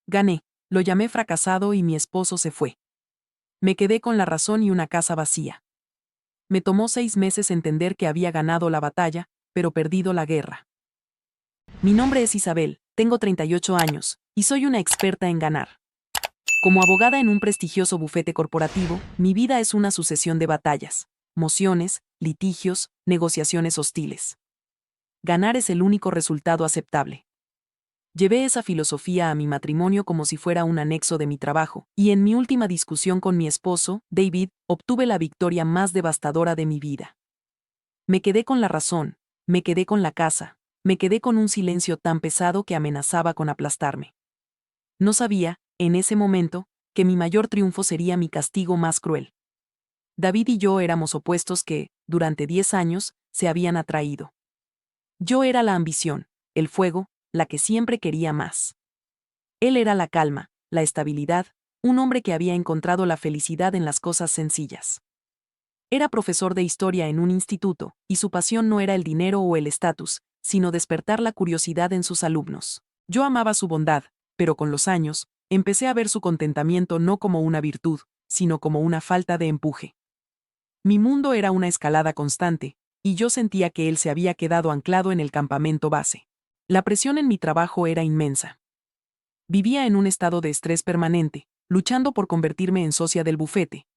Gané, lo llamé fracasado y mi esposo se fue. Me quedé con la razón y una casa vacía. Me tomó 6 meses entender que había ganado la batalla, pero perdido la guerra. Mi nombre es Isabel, tengo 38 años, y soy una experta en ganar. Como abogada en un prestigioso bufete corporativo, mi vida es una sucesión de batallas, mociones, litigios, negociaciones hostiles. Ganar es el único resultado aceptable. Llevé esa filosofía a mi matrimonio como si fuera un anexo de mi trabajo, y en mi última discusión con mi esposo, David, obtuve la victoria más devastadora de mi vida. Me quedé con la razón, me quedé con la casa, me quedé con un silencio tan pesado que amenazaba con aplastarme. No sabía, en ese momento, que mi mayor triunfo sería mi castigo más cruel. David y yo éramos opuestos que, durante 10 años, se habían atraído. Yo era la ambición, el fuego, la que siempre quería más. Él era la calma, la estabilidad, un hombre que había encontrado la felicidad en las cosas sencillas. Era profesor de historia en un instituto, y su pasión no era el dinero o el estatus, sino despertar la curiosidad en sus alumnos. Yo amaba su bondad, pero con los años, empecé a ver su contentamiento no como una virtud, sino como una falta de empuje. Mi mundo era una escalada constante, y yo sentía que él se había quedado anclado en el campamento base. La presión en mi trabajo era inmensa. Vivía en un estado de estrés permanente, luchando por convertirme en socia del bufete.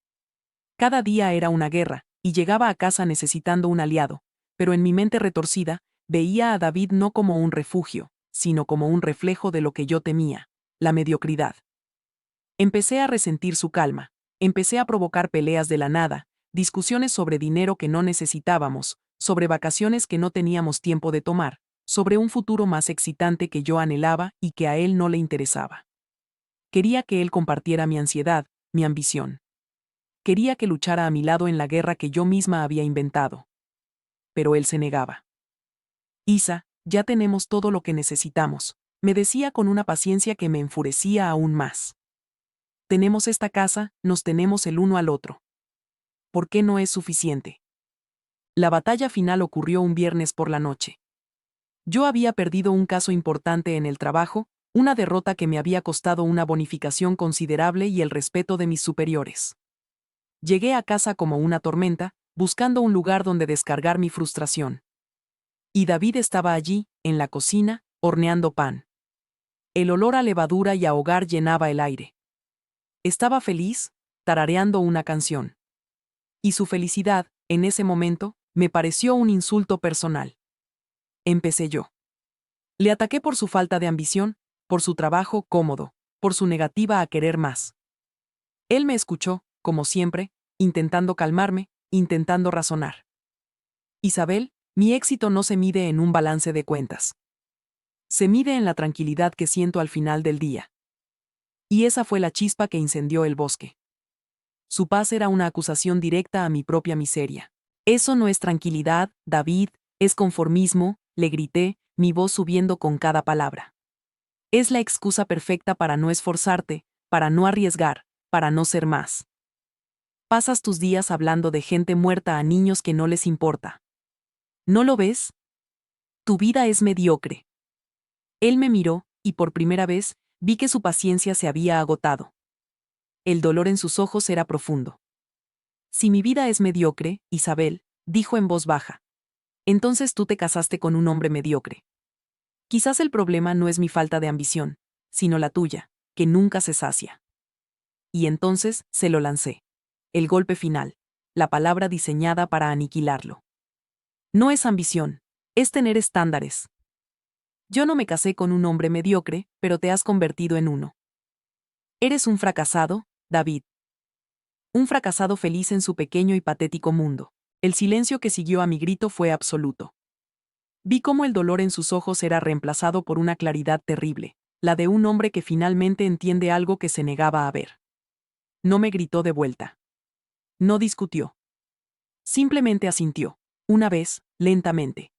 Cada día era una guerra, y llegaba a casa necesitando un aliado, pero en mi mente retorcida, veía a David no como un refugio, sino como un reflejo de lo que yo temía, la mediocridad. Empecé a resentir su calma, empecé a provocar peleas de la nada, discusiones sobre dinero que no necesitábamos, sobre vacaciones que no teníamos tiempo de tomar, sobre un futuro más excitante que yo anhelaba y que a él no le interesaba. Quería que él compartiera mi ansiedad, mi ambición. Quería que luchara a mi lado en la guerra que yo misma había inventado. Pero él se negaba. Isa, ya tenemos todo lo que necesitamos, me decía con una paciencia que me enfurecía aún más. Tenemos esta casa, nos tenemos el uno al otro. ¿Por qué no es suficiente? La batalla final ocurrió un viernes por la noche. Yo había perdido un caso importante en el trabajo, una derrota que me había costado una bonificación considerable y el respeto de mis superiores. Llegué a casa como una tormenta, buscando un lugar donde descargar mi frustración. Y David estaba allí, en la cocina, horneando pan. El olor a levadura y a hogar llenaba el aire. Estaba feliz, tarareando una canción. Y su felicidad, en ese momento, me pareció un insulto personal. Empecé yo. Le ataqué por su falta de ambición, por su trabajo cómodo, por su negativa a querer más. Él me escuchó, como siempre, intentando calmarme, intentando razonar. Isabel, mi éxito no se mide en un balance de cuentas. Se mide en la tranquilidad que siento al final del día. Y esa fue la chispa que incendió el bosque. Su paz era una acusación directa a mi propia miseria. Eso no es tranquilidad, David, es conformismo, le grité, mi voz subiendo con cada palabra. Es la excusa perfecta para no esforzarte, para no arriesgar, para no ser más. Pasas tus días hablando de gente muerta a niños que no les importa. ¿No lo ves? Tu vida es mediocre. Él me miró, y por primera vez, vi que su paciencia se había agotado. El dolor en sus ojos era profundo. Si mi vida es mediocre, Isabel, dijo en voz baja, entonces tú te casaste con un hombre mediocre. Quizás el problema no es mi falta de ambición, sino la tuya, que nunca se sacia. Y entonces se lo lancé. El golpe final, la palabra diseñada para aniquilarlo. No es ambición, es tener estándares. Yo no me casé con un hombre mediocre, pero te has convertido en uno. Eres un fracasado, David. Un fracasado feliz en su pequeño y patético mundo. El silencio que siguió a mi grito fue absoluto. Vi cómo el dolor en sus ojos era reemplazado por una claridad terrible, la de un hombre que finalmente entiende algo que se negaba a ver. No me gritó de vuelta. No discutió. Simplemente asintió, una vez, lentamente.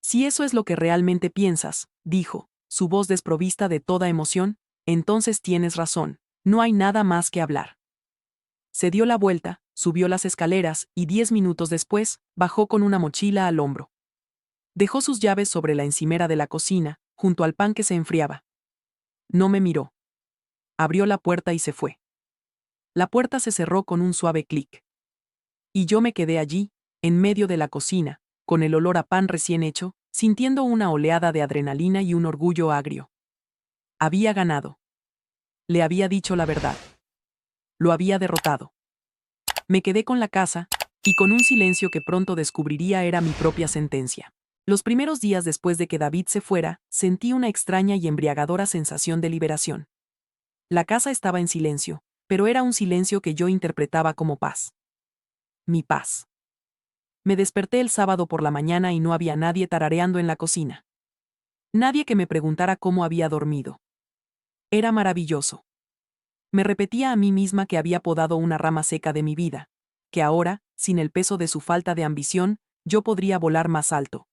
Si eso es lo que realmente piensas, dijo, su voz desprovista de toda emoción, entonces tienes razón, no hay nada más que hablar. Se dio la vuelta, subió las escaleras y 10 minutos después, bajó con una mochila al hombro. Dejó sus llaves sobre la encimera de la cocina, junto al pan que se enfriaba. No me miró. abrió la puerta y se fue. La puerta se cerró con un suave clic. Y yo me quedé allí, en medio de la cocina, con el olor a pan recién hecho, sintiendo una oleada de adrenalina y un orgullo agrio. Había ganado. Le había dicho la verdad. Lo había derrotado. Me quedé con la casa, y con un silencio que pronto descubriría era mi propia sentencia. Los primeros días después de que David se fuera, sentí una extraña y embriagadora sensación de liberación. La casa estaba en silencio, pero era un silencio que yo interpretaba como paz. Mi paz. Me desperté el sábado por la mañana y no había nadie tarareando en la cocina. Nadie que me preguntara cómo había dormido. Era maravilloso. Me repetía a mí misma que había podado una rama seca de mi vida, que ahora, sin el peso de su falta de ambición, yo podría volar más alto.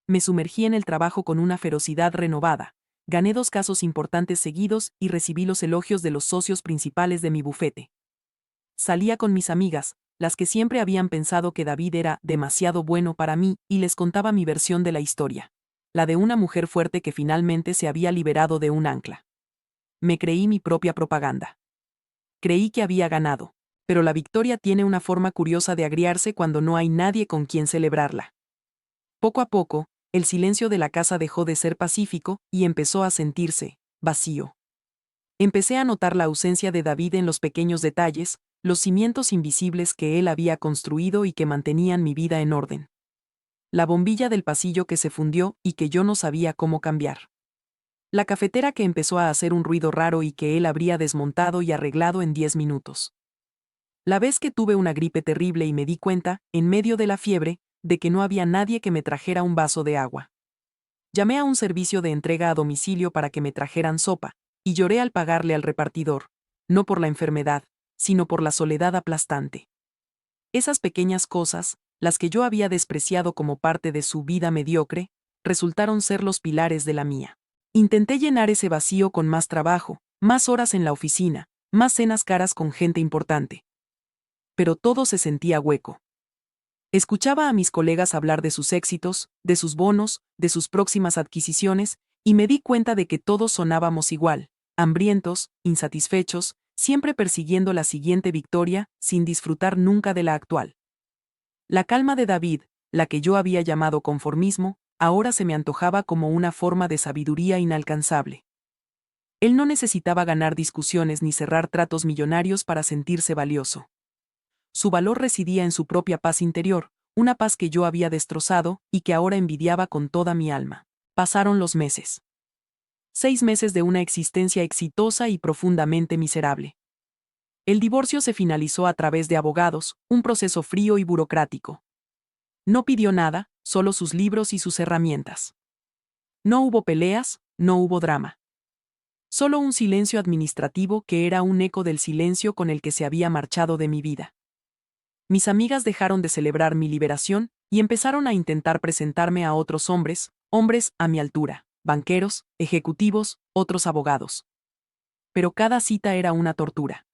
Me sumergí en el trabajo con una ferocidad renovada, gané 2 casos importantes seguidos y recibí los elogios de los socios principales de mi bufete. Salía con mis amigas, las que siempre habían pensado que David era demasiado bueno para mí, y les contaba mi versión de la historia. La de una mujer fuerte que finalmente se había liberado de un ancla. Me creí mi propia propaganda. Creí que había ganado, pero la victoria tiene una forma curiosa de agriarse cuando no hay nadie con quien celebrarla. Poco a poco, el silencio de la casa dejó de ser pacífico y empezó a sentirse vacío. Empecé a notar la ausencia de David en los pequeños detalles, los cimientos invisibles que él había construido y que mantenían mi vida en orden. La bombilla del pasillo que se fundió y que yo no sabía cómo cambiar. La cafetera que empezó a hacer un ruido raro y que él habría desmontado y arreglado en 10 minutos. La vez que tuve una gripe terrible y me di cuenta, en medio de la fiebre, de que no había nadie que me trajera un vaso de agua. Llamé a un servicio de entrega a domicilio para que me trajeran sopa, y lloré al pagarle al repartidor, no por la enfermedad, sino por la soledad aplastante. Esas pequeñas cosas, las que yo había despreciado como parte de su vida mediocre, resultaron ser los pilares de la mía. Intenté llenar ese vacío con más trabajo, más horas en la oficina, más cenas caras con gente importante. Pero todo se sentía hueco. Escuchaba a mis colegas hablar de sus éxitos, de sus bonos, de sus próximas adquisiciones, y me di cuenta de que todos sonábamos igual, hambrientos, insatisfechos, siempre persiguiendo la siguiente victoria, sin disfrutar nunca de la actual. La calma de David, la que yo había llamado conformismo, ahora se me antojaba como una forma de sabiduría inalcanzable. Él no necesitaba ganar discusiones ni cerrar tratos millonarios para sentirse valioso. Su valor residía en su propia paz interior, una paz que yo había destrozado y que ahora envidiaba con toda mi alma. Pasaron los meses. 6 meses de una existencia exitosa y profundamente miserable. El divorcio se finalizó a través de abogados, un proceso frío y burocrático. No pidió nada, solo sus libros y sus herramientas. No hubo peleas, no hubo drama. Solo un silencio administrativo que era un eco del silencio con el que se había marchado de mi vida. Mis amigas dejaron de celebrar mi liberación y empezaron a intentar presentarme a otros hombres, hombres a mi altura, banqueros, ejecutivos, otros abogados. Pero cada cita era una tortura.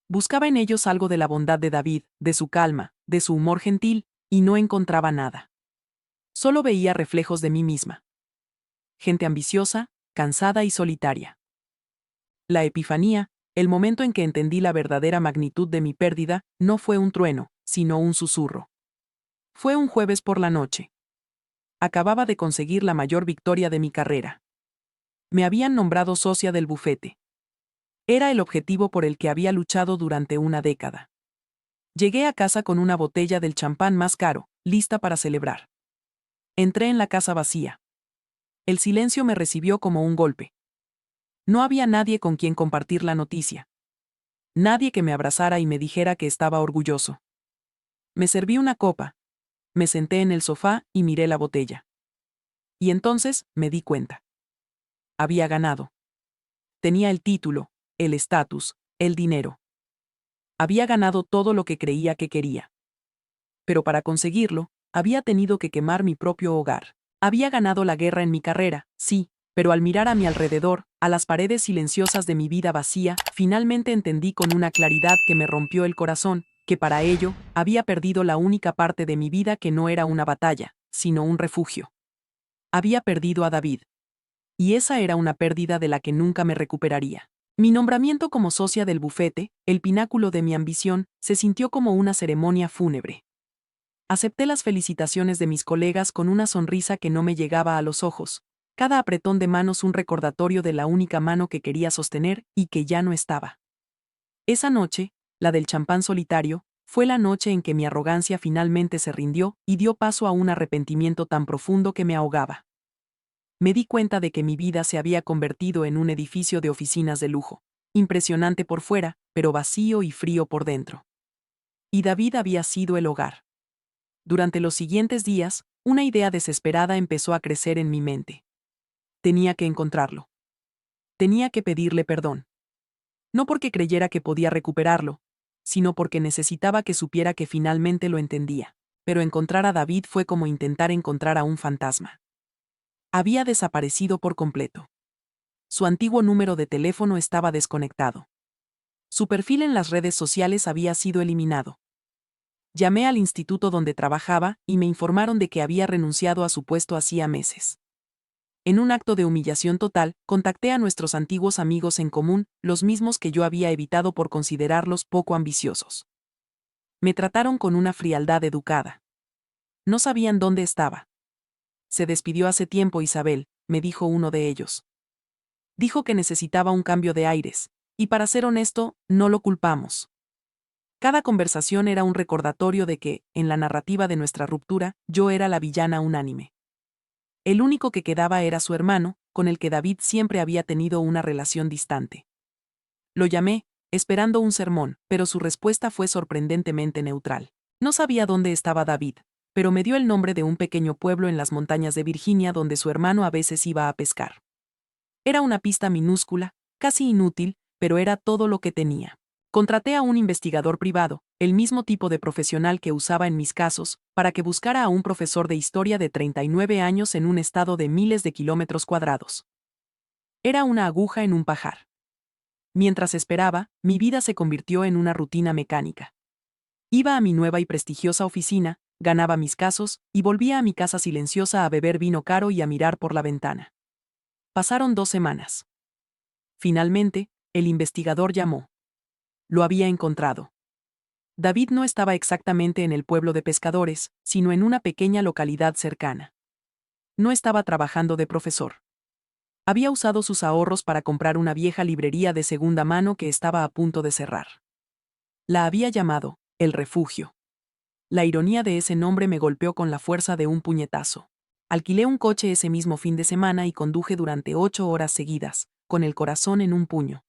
Buscaba en ellos algo de la bondad de David, de su calma, de su humor gentil, y no encontraba nada. Solo veía reflejos de mí misma. Gente ambiciosa, cansada y solitaria. La epifanía, el momento en que entendí la verdadera magnitud de mi pérdida, no fue un trueno, sino un susurro. Fue un jueves por la noche. Acababa de conseguir la mayor victoria de mi carrera. Me habían nombrado socia del bufete. Era el objetivo por el que había luchado durante una década. Llegué a casa con una botella del champán más caro, lista para celebrar. Entré en la casa vacía. El silencio me recibió como un golpe. No había nadie con quien compartir la noticia. Nadie que me abrazara y me dijera que estaba orgulloso. Me serví una copa. Me senté en el sofá y miré la botella. Y entonces me di cuenta. Había ganado. Tenía el título, el estatus, el dinero. Había ganado todo lo que creía que quería. Pero para conseguirlo, había tenido que quemar mi propio hogar. Había ganado la guerra en mi carrera, sí, pero al mirar a mi alrededor, a las paredes silenciosas de mi vida vacía, finalmente entendí con una claridad que me rompió el corazón, que para ello, había perdido la única parte de mi vida que no era una batalla, sino un refugio. Había perdido a David. Y esa era una pérdida de la que nunca me recuperaría. Mi nombramiento como socia del bufete, el pináculo de mi ambición, se sintió como una ceremonia fúnebre. Acepté las felicitaciones de mis colegas con una sonrisa que no me llegaba a los ojos, cada apretón de manos un recordatorio de la única mano que quería sostener y que ya no estaba. Esa noche, la del champán solitario, fue la noche en que mi arrogancia finalmente se rindió y dio paso a un arrepentimiento tan profundo que me ahogaba. Me di cuenta de que mi vida se había convertido en un edificio de oficinas de lujo, impresionante por fuera, pero vacío y frío por dentro. Y David había sido el hogar. Durante los siguientes días, una idea desesperada empezó a crecer en mi mente. Tenía que encontrarlo. Tenía que pedirle perdón. No porque creyera que podía recuperarlo, sino porque necesitaba que supiera que finalmente lo entendía. Pero encontrar a David fue como intentar encontrar a un fantasma. Había desaparecido por completo. Su antiguo número de teléfono estaba desconectado. Su perfil en las redes sociales había sido eliminado. Llamé al instituto donde trabajaba y me informaron de que había renunciado a su puesto hacía meses. En un acto de humillación total, contacté a nuestros antiguos amigos en común, los mismos que yo había evitado por considerarlos poco ambiciosos. Me trataron con una frialdad educada. No sabían dónde estaba. Se despidió hace tiempo Isabel, me dijo uno de ellos. Dijo que necesitaba un cambio de aires, y para ser honesto, no lo culpamos. Cada conversación era un recordatorio de que, en la narrativa de nuestra ruptura, yo era la villana unánime. El único que quedaba era su hermano, con el que David siempre había tenido una relación distante. Lo llamé, esperando un sermón, pero su respuesta fue sorprendentemente neutral. No sabía dónde estaba David, pero me dio el nombre de un pequeño pueblo en las montañas de Virginia donde su hermano a veces iba a pescar. Era una pista minúscula, casi inútil, pero era todo lo que tenía. Contraté a un investigador privado, el mismo tipo de profesional que usaba en mis casos, para que buscara a un profesor de historia de 39 años en un estado de miles de kilómetros cuadrados. Era una aguja en un pajar. Mientras esperaba, mi vida se convirtió en una rutina mecánica. Iba a mi nueva y prestigiosa oficina, ganaba mis casos, y volvía a mi casa silenciosa a beber vino caro y a mirar por la ventana. Pasaron 2 semanas. Finalmente, el investigador llamó. Lo había encontrado. David no estaba exactamente en el pueblo de pescadores, sino en una pequeña localidad cercana. No estaba trabajando de profesor. Había usado sus ahorros para comprar una vieja librería de segunda mano que estaba a punto de cerrar. La había llamado El Refugio. La ironía de ese nombre me golpeó con la fuerza de un puñetazo. Alquilé un coche ese mismo fin de semana y conduje durante 8 horas seguidas, con el corazón en un puño.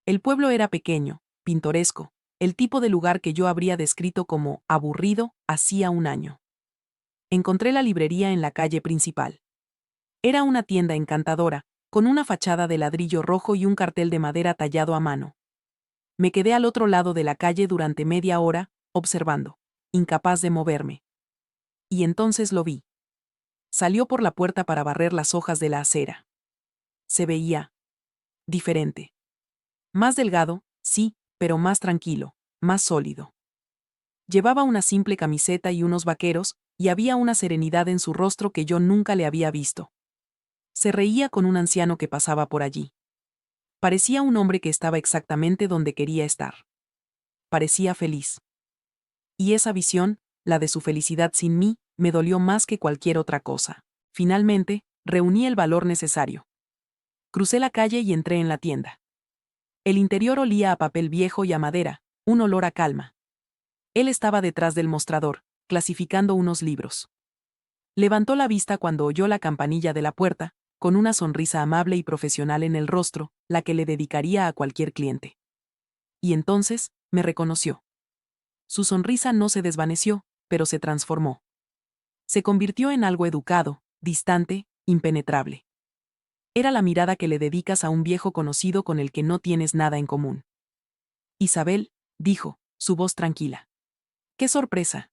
El pueblo era pequeño, pintoresco, el tipo de lugar que yo habría descrito como aburrido hacía un año. Encontré la librería en la calle principal. Era una tienda encantadora, con una fachada de ladrillo rojo y un cartel de madera tallado a mano. Me quedé al otro lado de la calle durante media hora, observando, incapaz de moverme. Y entonces lo vi. Salió por la puerta para barrer las hojas de la acera. Se veía diferente. Más delgado, sí, pero más tranquilo, más sólido. Llevaba una simple camiseta y unos vaqueros, y había una serenidad en su rostro que yo nunca le había visto. Se reía con un anciano que pasaba por allí. Parecía un hombre que estaba exactamente donde quería estar. Parecía feliz. Y esa visión, la de su felicidad sin mí, me dolió más que cualquier otra cosa. Finalmente, reuní el valor necesario. Crucé la calle y entré en la tienda. El interior olía a papel viejo y a madera, un olor a calma. Él estaba detrás del mostrador, clasificando unos libros. Levantó la vista cuando oyó la campanilla de la puerta, con una sonrisa amable y profesional en el rostro, la que le dedicaría a cualquier cliente. Y entonces, me reconoció. Su sonrisa no se desvaneció, pero se transformó. Se convirtió en algo educado, distante, impenetrable. Era la mirada que le dedicas a un viejo conocido con el que no tienes nada en común. Isabel, dijo, su voz tranquila. ¡Qué sorpresa!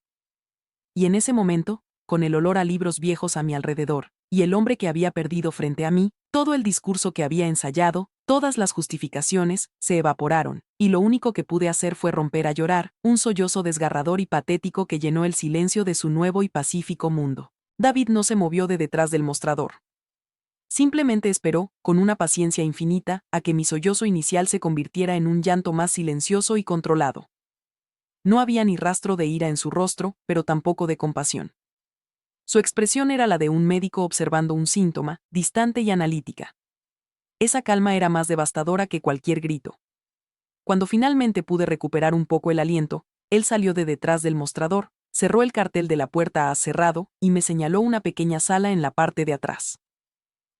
Y en ese momento, con el olor a libros viejos a mi alrededor, y el hombre que había perdido frente a mí, todo el discurso que había ensayado, todas las justificaciones, se evaporaron, y lo único que pude hacer fue romper a llorar, un sollozo desgarrador y patético que llenó el silencio de su nuevo y pacífico mundo. David no se movió de detrás del mostrador. Simplemente esperó, con una paciencia infinita, a que mi sollozo inicial se convirtiera en un llanto más silencioso y controlado. No había ni rastro de ira en su rostro, pero tampoco de compasión. Su expresión era la de un médico observando un síntoma, distante y analítica. Esa calma era más devastadora que cualquier grito. Cuando finalmente pude recuperar un poco el aliento, él salió de detrás del mostrador, cerró el cartel de la puerta a cerrado y me señaló una pequeña sala en la parte de atrás.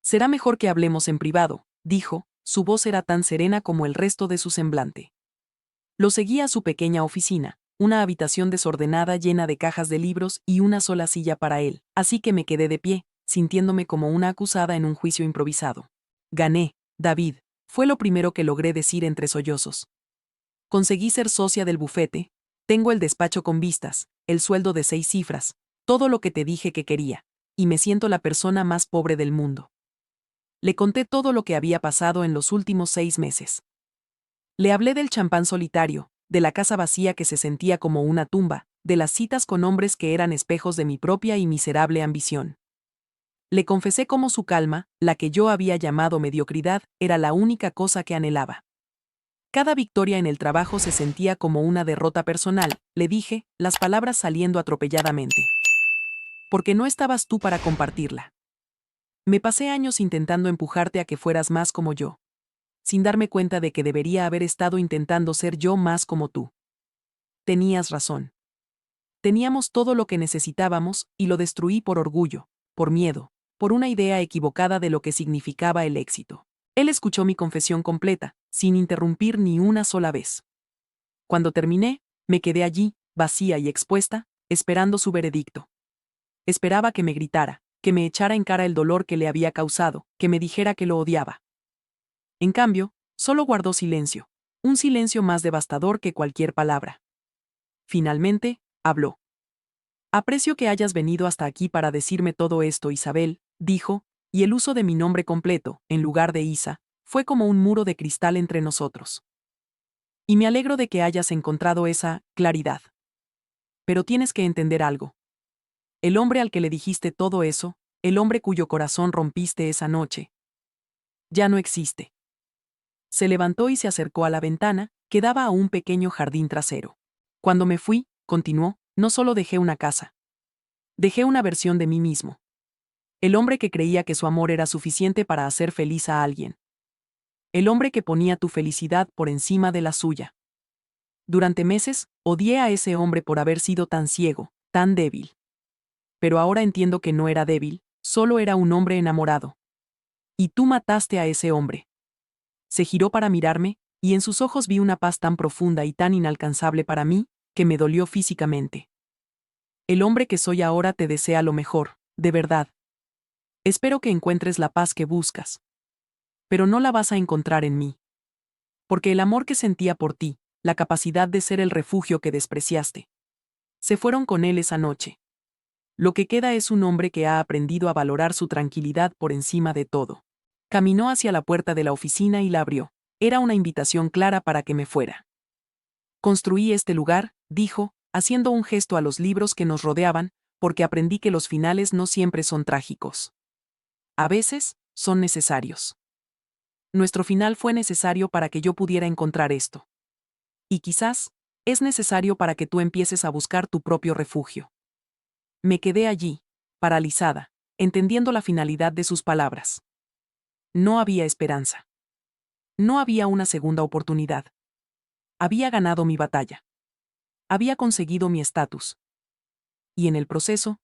Será mejor que hablemos en privado, dijo, su voz era tan serena como el resto de su semblante. Lo seguí a su pequeña oficina, una habitación desordenada llena de cajas de libros y una sola silla para él, así que me quedé de pie, sintiéndome como una acusada en un juicio improvisado. Gané, David, fue lo primero que logré decir entre sollozos. Conseguí ser socia del bufete, tengo el despacho con vistas, el sueldo de 6 cifras, todo lo que te dije que quería, y me siento la persona más pobre del mundo. Le conté todo lo que había pasado en los últimos 6 meses. Le hablé del champán solitario, de la casa vacía que se sentía como una tumba, de las citas con hombres que eran espejos de mi propia y miserable ambición. Le confesé cómo su calma, la que yo había llamado mediocridad, era la única cosa que anhelaba. Cada victoria en el trabajo se sentía como una derrota personal, le dije, las palabras saliendo atropelladamente. Porque no estabas tú para compartirla. Me pasé años intentando empujarte a que fueras más como yo, sin darme cuenta de que debería haber estado intentando ser yo más como tú. Tenías razón. Teníamos todo lo que necesitábamos y lo destruí por orgullo, por miedo, por una idea equivocada de lo que significaba el éxito. Él escuchó mi confesión completa, sin interrumpir ni una sola vez. Cuando terminé, me quedé allí, vacía y expuesta, esperando su veredicto. Esperaba que me gritara, que me echara en cara el dolor que le había causado, que me dijera que lo odiaba. En cambio, solo guardó silencio, un silencio más devastador que cualquier palabra. Finalmente, habló. Aprecio que hayas venido hasta aquí para decirme todo esto, Isabel, dijo, y el uso de mi nombre completo, en lugar de Isa, fue como un muro de cristal entre nosotros. Y me alegro de que hayas encontrado esa claridad. Pero tienes que entender algo. El hombre al que le dijiste todo eso, el hombre cuyo corazón rompiste esa noche, ya no existe. Se levantó y se acercó a la ventana, que daba a un pequeño jardín trasero. Cuando me fui, continuó, no solo dejé una casa. Dejé una versión de mí mismo. El hombre que creía que su amor era suficiente para hacer feliz a alguien. El hombre que ponía tu felicidad por encima de la suya. Durante meses, odié a ese hombre por haber sido tan ciego, tan débil. Pero ahora entiendo que no era débil, solo era un hombre enamorado. Y tú mataste a ese hombre. Se giró para mirarme, y en sus ojos vi una paz tan profunda y tan inalcanzable para mí, que me dolió físicamente. El hombre que soy ahora te desea lo mejor, de verdad. Espero que encuentres la paz que buscas. Pero no la vas a encontrar en mí. Porque el amor que sentía por ti, la capacidad de ser el refugio que despreciaste, se fueron con él esa noche. Lo que queda es un hombre que ha aprendido a valorar su tranquilidad por encima de todo. Caminó hacia la puerta de la oficina y la abrió. Era una invitación clara para que me fuera. Construí este lugar, dijo, haciendo un gesto a los libros que nos rodeaban, porque aprendí que los finales no siempre son trágicos. A veces, son necesarios. Nuestro final fue necesario para que yo pudiera encontrar esto. Y quizás, es necesario para que tú empieces a buscar tu propio refugio. Me quedé allí, paralizada, entendiendo la finalidad de sus palabras. No había esperanza. No había una segunda oportunidad. Había ganado mi batalla. Había conseguido mi estatus. Y en el proceso,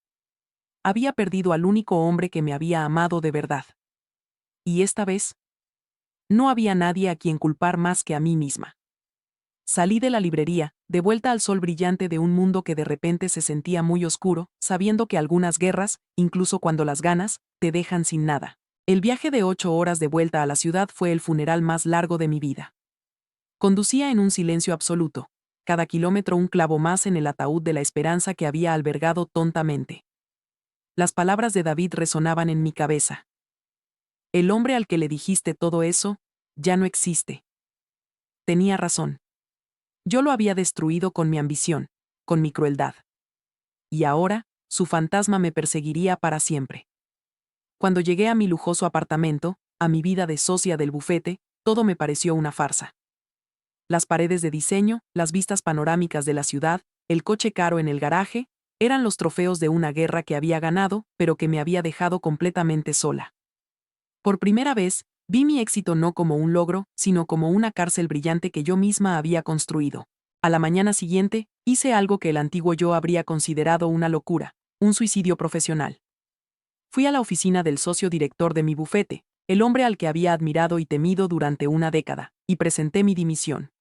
había perdido al único hombre que me había amado de verdad. Y esta vez, no había nadie a quien culpar más que a mí misma. Salí de la librería, de vuelta al sol brillante de un mundo que de repente se sentía muy oscuro, sabiendo que algunas guerras, incluso cuando las ganas, te dejan sin nada. El viaje de 8 horas de vuelta a la ciudad fue el funeral más largo de mi vida. Conducía en un silencio absoluto, cada kilómetro un clavo más en el ataúd de la esperanza que había albergado tontamente. Las palabras de David resonaban en mi cabeza. El hombre al que le dijiste todo eso, ya no existe. Tenía razón. Yo lo había destruido con mi ambición, con mi crueldad. Y ahora, su fantasma me perseguiría para siempre. Cuando llegué a mi lujoso apartamento, a mi vida de socia del bufete, todo me pareció una farsa. Las paredes de diseño, las vistas panorámicas de la ciudad, el coche caro en el garaje, eran los trofeos de una guerra que había ganado, pero que me había dejado completamente sola. Por primera vez, vi mi éxito no como un logro, sino como una cárcel brillante que yo misma había construido. A la mañana siguiente, hice algo que el antiguo yo habría considerado una locura, un suicidio profesional. Fui a la oficina del socio director de mi bufete, el hombre al que había admirado y temido durante una década, y presenté mi dimisión.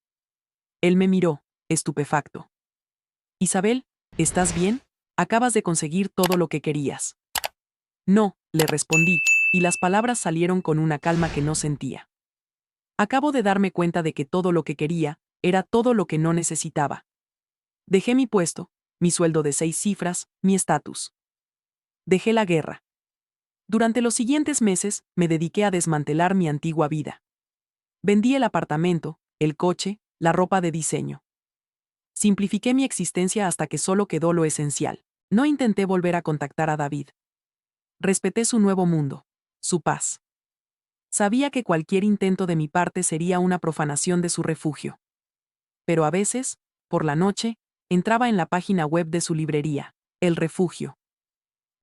Él me miró, estupefacto. Isabel, ¿estás bien? Acabas de conseguir todo lo que querías. No, le respondí, y las palabras salieron con una calma que no sentía. Acabo de darme cuenta de que todo lo que quería, era todo lo que no necesitaba. Dejé mi puesto, mi sueldo de 6 cifras, mi estatus. Dejé la guerra. Durante los siguientes meses, me dediqué a desmantelar mi antigua vida. Vendí el apartamento, el coche, la ropa de diseño. Simplifiqué mi existencia hasta que solo quedó lo esencial. No intenté volver a contactar a David. Respeté su nuevo mundo, su paz. Sabía que cualquier intento de mi parte sería una profanación de su refugio. Pero a veces, por la noche, entraba en la página web de su librería, El Refugio.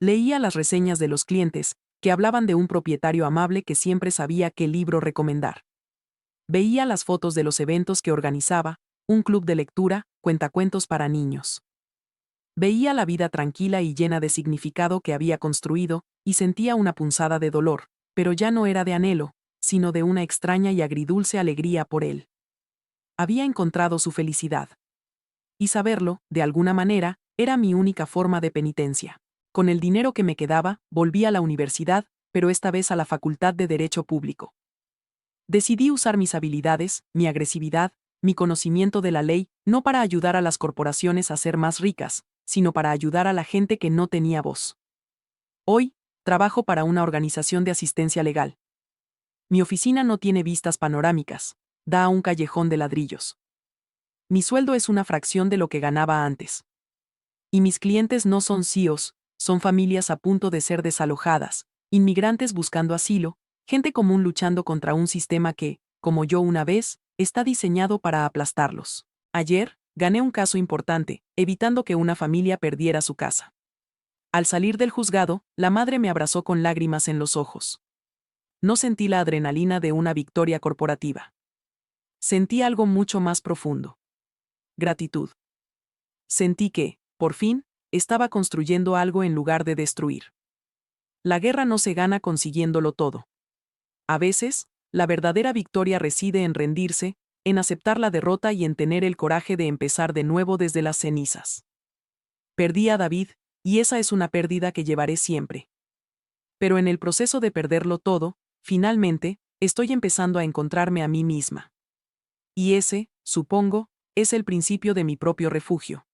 Leía las reseñas de los clientes, que hablaban de un propietario amable que siempre sabía qué libro recomendar. Veía las fotos de los eventos que organizaba, un club de lectura, cuentacuentos para niños. Veía la vida tranquila y llena de significado que había construido, y sentía una punzada de dolor, pero ya no era de anhelo, sino de una extraña y agridulce alegría por él. Había encontrado su felicidad. Y saberlo, de alguna manera, era mi única forma de penitencia. Con el dinero que me quedaba, volví a la universidad, pero esta vez a la Facultad de Derecho Público. Decidí usar mis habilidades, mi agresividad, mi conocimiento de la ley, no para ayudar a las corporaciones a ser más ricas, sino para ayudar a la gente que no tenía voz. Hoy, trabajo para una organización de asistencia legal. Mi oficina no tiene vistas panorámicas, da a un callejón de ladrillos. Mi sueldo es una fracción de lo que ganaba antes. Y mis clientes no son CEOs, son familias a punto de ser desalojadas, inmigrantes buscando asilo, gente común luchando contra un sistema que, como yo una vez, está diseñado para aplastarlos. Ayer, gané un caso importante, evitando que una familia perdiera su casa. Al salir del juzgado, la madre me abrazó con lágrimas en los ojos. No sentí la adrenalina de una victoria corporativa. Sentí algo mucho más profundo. Gratitud. Sentí que, por fin, estaba construyendo algo en lugar de destruir. La guerra no se gana consiguiéndolo todo. A veces, la verdadera victoria reside en rendirse, en aceptar la derrota y en tener el coraje de empezar de nuevo desde las cenizas. Perdí a David, y esa es una pérdida que llevaré siempre. Pero en el proceso de perderlo todo, finalmente, estoy empezando a encontrarme a mí misma. Y ese, supongo, es el principio de mi propio refugio.